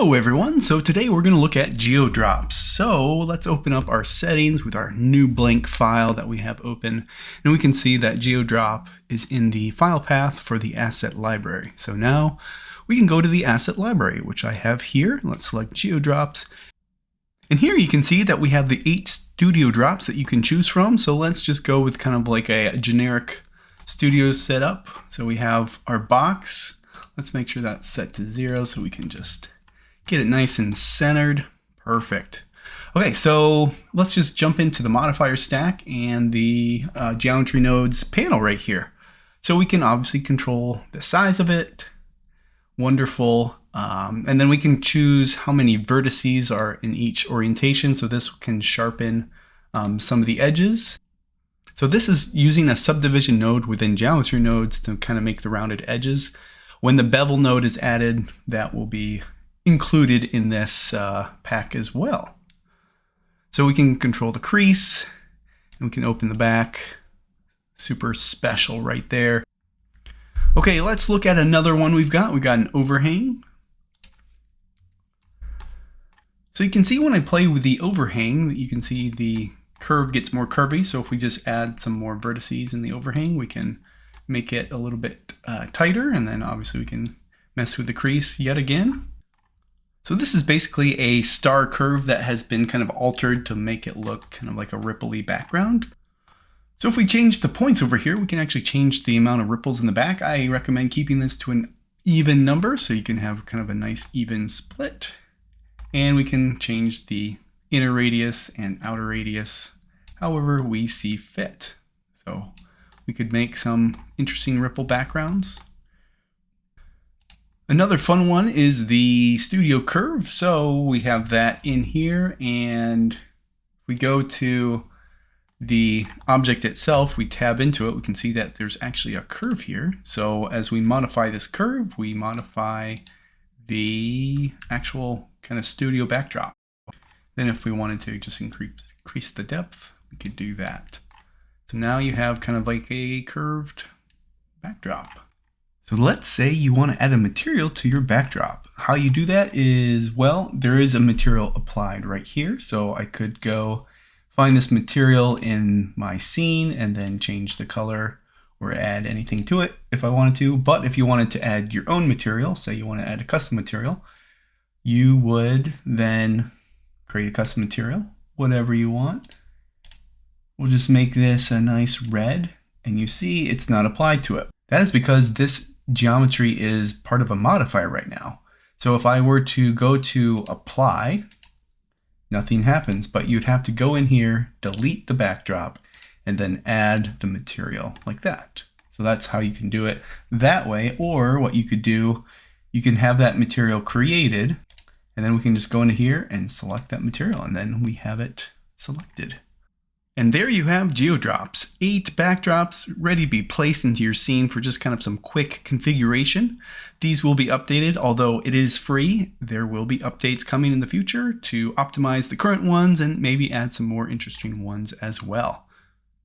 Hello everyone, so today we're going to look at GeoDrops. So let's open up our settings with our new blank file that we have open, and we can see that GeoDrop is in the file path for the asset library. So now we can go to the asset library, which I have here. Let's select GeoDrops, and here you can see that we have the 8 studio drops that you can choose from. So let's just go with kind of like a generic studio setup. So we have our box. Let's make sure that's set to 0 so we can just get it nice and centered. Perfect. Okay, so let's just jump into the modifier stack and the geometry nodes panel right here. So we can obviously control the size of it. Wonderful. And then we can choose how many vertices are in each orientation. So this can sharpen some of the edges. So this is using a subdivision node within geometry nodes to kind of make the rounded edges. When the bevel node is added, that will be included in this pack as well. So we can control the crease, and we can open the back. Super special right there. Okay, let's look at another one we've got. We got an overhang. So you can see when I play with the overhang, you can see the curve gets more curvy. So if we just add some more vertices in the overhang, we can make it a little bit tighter, and then obviously we can mess with the crease yet again. So this is basically a star curve that has been kind of altered to make it look kind of like a ripply background. So if we change the points over here, we can actually change the amount of ripples in the back. I recommend keeping this to an even number so you can have kind of a nice even split. And we can change the inner radius and outer radius however we see fit. So we could make some interesting ripple backgrounds. Another fun one is the studio curve. So we have that in here, and we go to the object itself, we tab into it, we can see that there's actually a curve here. So as we modify this curve, we modify the actual kind of studio backdrop. Then if we wanted to just increase the depth, we could do that. So now you have kind of like a curved backdrop. So let's say you want to add a material to your backdrop. How you do that is, well, there is a material applied right here. So I could go find this material in my scene and then change the color or add anything to it if I wanted to. But if you wanted to add your own material, say you want to add a custom material, you would then create a custom material, whatever you want. We'll just make this a nice red, and you see it's not applied to it. That is because this geometry is part of a modifier right now. So if I were to go to apply, nothing happens, but you'd have to go in here, delete the backdrop, and then add the material like that. So that's how you can do it that way. Or what you could do, you can have that material created, and then we can just go into here and select that material, and then we have it selected. And there you have GeoDrops, 8 backdrops ready to be placed into your scene for just kind of some quick configuration. These will be updated, although it is free. There will be updates coming in the future to optimize the current ones and maybe add some more interesting ones as well.